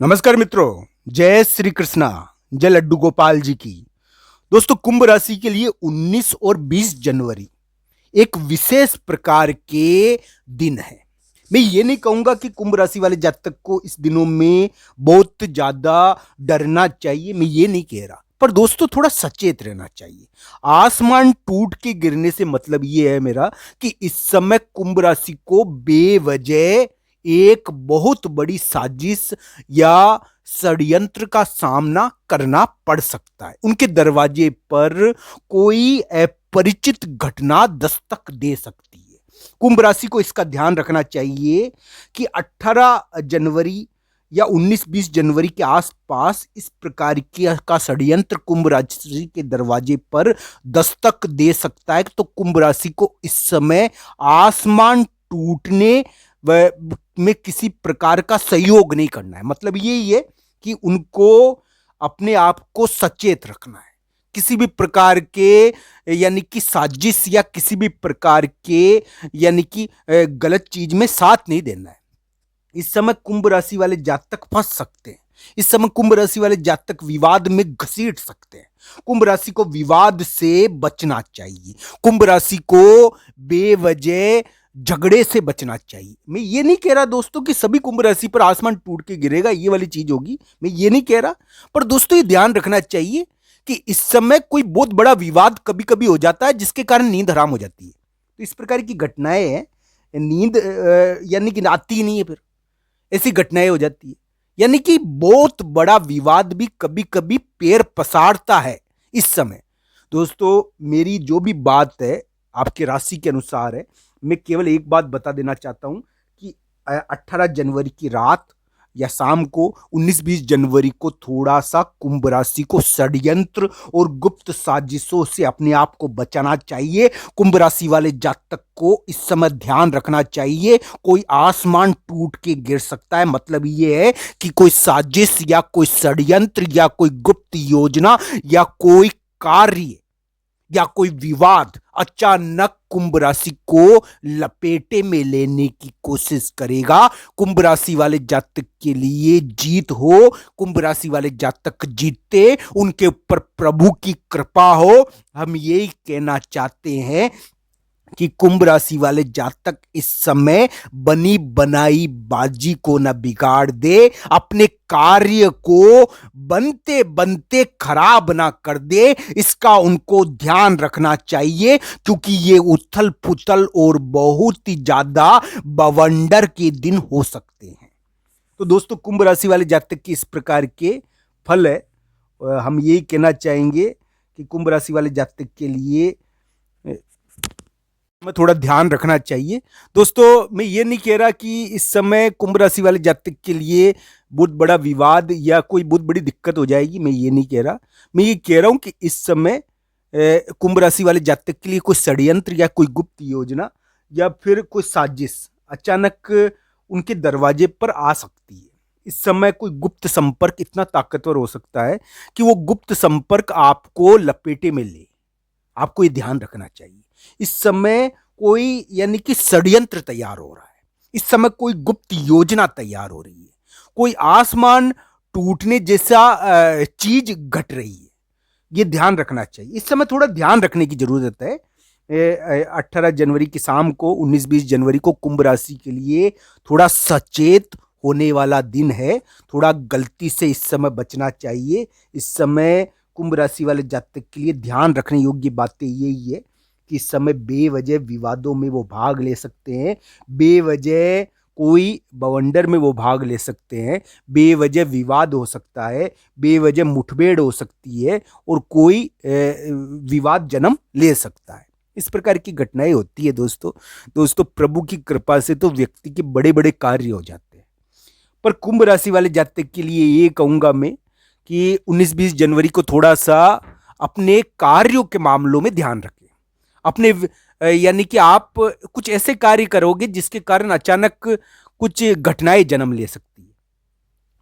नमस्कार मित्रों, जय श्री कृष्णा, जय लड्डू गोपाल जी की। दोस्तों, कुंभ राशि के लिए 19 और 20 जनवरी एक विशेष प्रकार के दिन है। मैं ये नहीं कहूंगा कि कुंभ राशि वाले जातक को इस दिनों में बहुत ज्यादा डरना चाहिए, मैं ये नहीं कह रहा, पर दोस्तों थोड़ा सचेत रहना चाहिए। आसमान टूट के गिरने से मतलब ये है मेरा कि इस समय कुंभ राशि को बेवजह एक बहुत बड़ी साजिश या षड्यंत्र का सामना करना पड़ सकता है। उनके दरवाजे पर कोई अपरिचित घटना दस्तक दे सकती है। कुंभ राशि को इसका ध्यान रखना चाहिए कि 18 जनवरी या 19-20 जनवरी के आसपास इस प्रकार का षड्यंत्र कुंभ राशि के दरवाजे पर दस्तक दे सकता है। तो कुंभ राशि को इस समय आसमान टूटने में किसी प्रकार का सहयोग नहीं करना है। मतलब यही है कि उनको अपने आप को सचेत रखना है, किसी भी प्रकार के यानी कि साजिश या किसी भी प्रकार के यानी कि गलत चीज में साथ नहीं देना है। इस समय कुंभ राशि वाले जातक फंस सकते हैं। इस समय कुंभ राशि वाले जातक विवाद में घसीट सकते हैं। कुंभ राशि को विवाद से बचना चाहिए। कुंभ राशि को बेवजह झगड़े से बचना चाहिए। मैं ये नहीं कह रहा दोस्तों कि सभी कुंभ राशि पर आसमान टूट के गिरेगा, ये वाली चीज होगी, मैं ये नहीं कह रहा, पर दोस्तों ये ध्यान रखना चाहिए कि इस समय कोई बहुत बड़ा विवाद कभी कभी हो जाता है जिसके कारण नींद हराम हो जाती है। तो इस प्रकार की घटनाएं हैं, नींद यानी कि आती ही नहीं है, फिर ऐसी घटनाएं हो जाती है। यानी कि बहुत बड़ा विवाद भी कभी कभी पैर पसारता है इस समय। दोस्तों, मेरी जो भी बात है आपके राशि के अनुसार है। मैं केवल एक बात बता देना चाहता हूं कि 18 जनवरी की रात या शाम को 19-20 जनवरी को थोड़ा सा कुंभ राशि को षड्यंत्र और गुप्त साजिशों से अपने आप को बचाना चाहिए। कुंभ राशि वाले जातक को इस समय ध्यान रखना चाहिए, कोई आसमान टूट के गिर सकता है। मतलब ये है कि कोई साजिश या कोई षड्यंत्र या कोई गुप्त योजना या कोई कार्य या कोई विवाद अचानक कुंभ राशि को लपेटे में लेने की कोशिश करेगा। कुंभ राशि वाले जातक के लिए जीत हो, कुंभ राशि वाले जातक जीते, उनके ऊपर प्रभु की कृपा हो। हम यही कहना चाहते हैं कि कुंभ राशि वाले जातक इस समय बनी बनाई बाजी को न बिगाड़ दे, अपने कार्य को बनते बनते खराब ना कर दे, इसका उनको ध्यान रखना चाहिए, क्योंकि ये उथल पुथल और बहुत ही ज्यादा बवंडर के दिन हो सकते हैं। तो दोस्तों, कुंभ राशि वाले जातक की इस प्रकार के फल है। हम यही कहना चाहेंगे कि कुंभ राशि वाले जातक के लिए में थोड़ा ध्यान रखना चाहिए। दोस्तों, मैं ये नहीं कह रहा कि इस समय कुंभ राशि वाले जातक के लिए बहुत बड़ा विवाद या कोई बहुत बड़ी दिक्कत हो जाएगी, मैं ये नहीं कह रहा। मैं ये कह रहा हूं कि इस समय कुंभ राशि वाले जातक के लिए कोई षड्यंत्र या कोई गुप्त योजना या फिर कोई साजिश अचानक उनके दरवाजे पर आ सकती है। इस समय कोई गुप्त संपर्क इतना ताकतवर हो सकता है कि वो गुप्त संपर्क आपको लपेटे में ले। आपको ये ध्यान रखना चाहिए। इस समय कोई यानी कि षड्यंत्र तैयार हो रहा है, इस समय कोई गुप्त योजना तैयार हो रही है, कोई आसमान टूटने जैसा चीज घट रही है, ये ध्यान रखना चाहिए। इस समय थोड़ा ध्यान रखने की जरूरत है। 18 जनवरी की शाम को 19-20 जनवरी को कुंभ राशि के लिए थोड़ा सचेत होने वाला दिन है। थोड़ा गलती से इस समय बचना चाहिए। इस समय कुंभ राशि वाले जातक के लिए ध्यान रखने योग्य बातें यही है कि इस समय बेवजह विवादों में वो भाग ले सकते हैं, बेवजह कोई बवंडर में वो भाग ले सकते हैं, बेवजह विवाद हो सकता है, बेवजह मुठभेड़ हो सकती है और कोई विवाद जन्म ले सकता है। इस प्रकार की घटनाएं होती है दोस्तों प्रभु की कृपा से तो व्यक्ति के बड़े बड़े कार्य हो जाते हैं। पर कुंभ राशि वाले जातक के लिए ये कहूंगा मैं कि 19-20 जनवरी को थोड़ा सा अपने कार्यों के मामलों में ध्यान रखें। अपने यानी कि आप कुछ ऐसे कार्य करोगे जिसके कारण अचानक कुछ घटनाएं जन्म ले सकती है।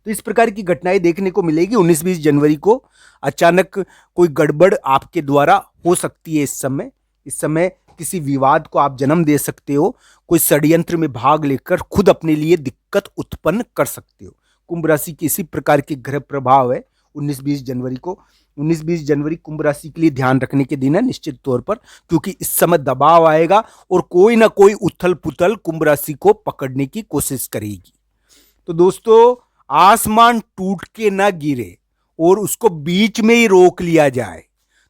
तो इस प्रकार की घटनाएं देखने को मिलेगी 19-20 जनवरी को। अचानक कोई गड़बड़ आपके द्वारा हो सकती है। इस समय किसी विवाद को आप जन्म दे सकते हो, कोई षड्यंत्र में भाग लेकर खुद अपने लिए दिक्कत उत्पन्न कर सकते हो, कुंभ राशि के इसी प्रकार के ग्रह प्रभाव है 19-20 जनवरी को। 19-20 जनवरी कुंभ राशि के लिए ध्यान रखने के दिन है निश्चित तौर पर, क्योंकि इस समय दबाव आएगा और कोई ना कोई उथल पुथल कुंभ राशि को पकड़ने की कोशिश करेगी। तो दोस्तों, आसमान टूट के ना गिरे और उसको बीच में ही रोक लिया जाए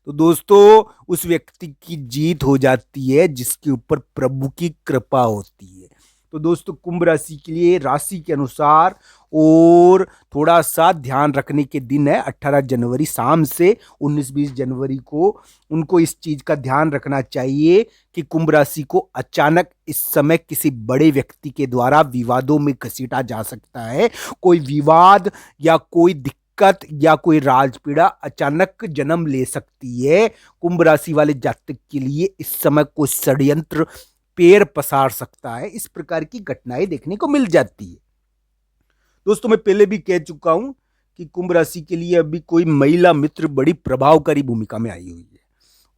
तो दोस्तों उस व्यक्ति की जीत हो जाती है जिसके ऊपर प्रभु की कृपा होती है। तो दोस्तों, कुंभ राशि के लिए राशि के अनुसार और थोड़ा सा ध्यान रखने के दिन है 18 जनवरी शाम से 19-20 जनवरी को। उनको इस चीज का ध्यान रखना चाहिए कि कुंभ राशि को अचानक इस समय किसी बड़े व्यक्ति के द्वारा विवादों में घसीटा जा सकता है। कोई विवाद या कोई दिक्कत या कोई राजपीड़ा अचानक जन्म ले सकती है। कुंभ राशि वाले जातक के लिए इस समय कोई षड्यंत्र पैर पसार सकता है। इस प्रकार की घटनाएं देखने को मिल जाती है। दोस्तों, मैं पहले भी कह चुका हूं कि कुंभ राशि के लिए अभी कोई महिला मित्र बड़ी प्रभावकारी भूमिका में आई हुई है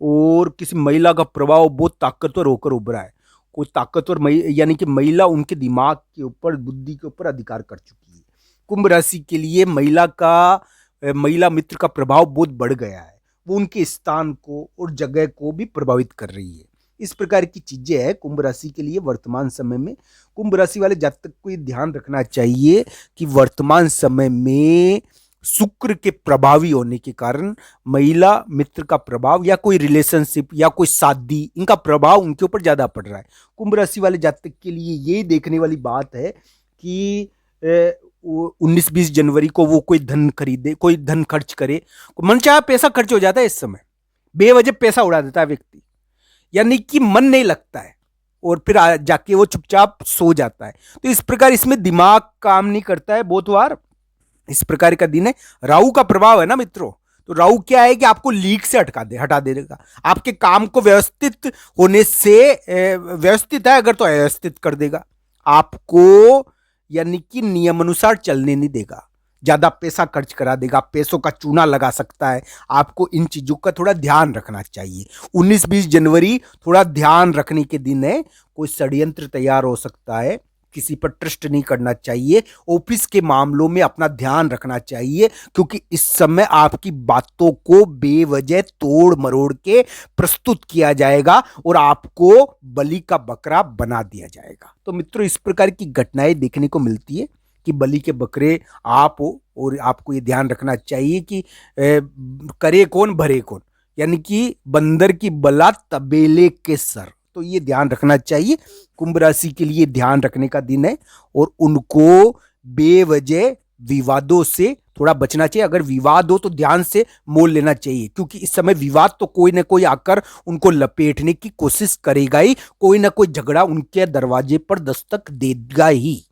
और किसी महिला का प्रभाव बहुत ताकतवर होकर उभरा है। कोई ताकतवर यानी कि महिला उनके दिमाग के ऊपर, बुद्धि के ऊपर अधिकार कर चुकी है। कुंभ राशि के लिए महिला मित्र का प्रभाव बहुत बढ़ गया है। वो उनके स्थान को और जगह को भी प्रभावित कर रही है। इस प्रकार की चीजें है कुंभ राशि के लिए वर्तमान समय में। कुंभ राशि वाले जातक को ये ध्यान रखना चाहिए कि वर्तमान समय में शुक्र के प्रभावी होने के कारण महिला मित्र का प्रभाव या कोई रिलेशनशिप या कोई शादी, इनका प्रभाव उनके ऊपर ज्यादा पड़ रहा है। कुंभ राशि वाले जातक के लिए ये देखने वाली बात है कि 19-20 जनवरी को वो कोई धन खरीदे, कोई धन खर्च करे। मनचाहा पैसा खर्च हो जाता है इस समय, बेवजह पैसा उड़ा देता है व्यक्ति, यानी कि मन नहीं लगता है और फिर जाके वो चुपचाप सो जाता है। तो इस प्रकार इसमें दिमाग काम नहीं करता है बहुत बार। इस प्रकार का दिन है। राहु का प्रभाव है ना मित्रों, तो राहु क्या है कि आपको लीक से हटा देगा। आपके काम को व्यवस्थित होने से व्यवस्थित है अगर तो अव्यवस्थित कर देगा आपको, यानी कि नियमानुसार चलने नहीं देगा, ज्यादा पैसा खर्च करा देगा, पैसों का चूना लगा सकता है। आपको इन चीजों का थोड़ा ध्यान रखना चाहिए। 19-20 जनवरी थोड़ा ध्यान रखने के दिन है। कोई षड्यंत्र तैयार हो सकता है, किसी पर ट्रस्ट नहीं करना चाहिए। ऑफिस के मामलों में अपना ध्यान रखना चाहिए, क्योंकि इस समय आपकी बातों को बेवजह तोड़ मरोड़ के प्रस्तुत किया जाएगा और आपको बलि का बकरा बना दिया जाएगा। तो मित्रों, इस प्रकार की घटनाएं देखने को मिलती है कि बलि के बकरे आप हो और आपको ये ध्यान रखना चाहिए कि करे कौन भरे कौन, यानी कि बंदर की बला तबेले के सर। तो ये ध्यान रखना चाहिए। कुंभ राशि के लिए ध्यान रखने का दिन है और उनको बेवजह विवादों से थोड़ा बचना चाहिए। अगर विवाद हो तो ध्यान से मोल लेना चाहिए, क्योंकि इस समय विवाद तो कोई ना कोई आकर उनको लपेटने की कोशिश करेगा ही, कोई ना कोई झगड़ा उनके दरवाजे पर दस्तक देगा ही।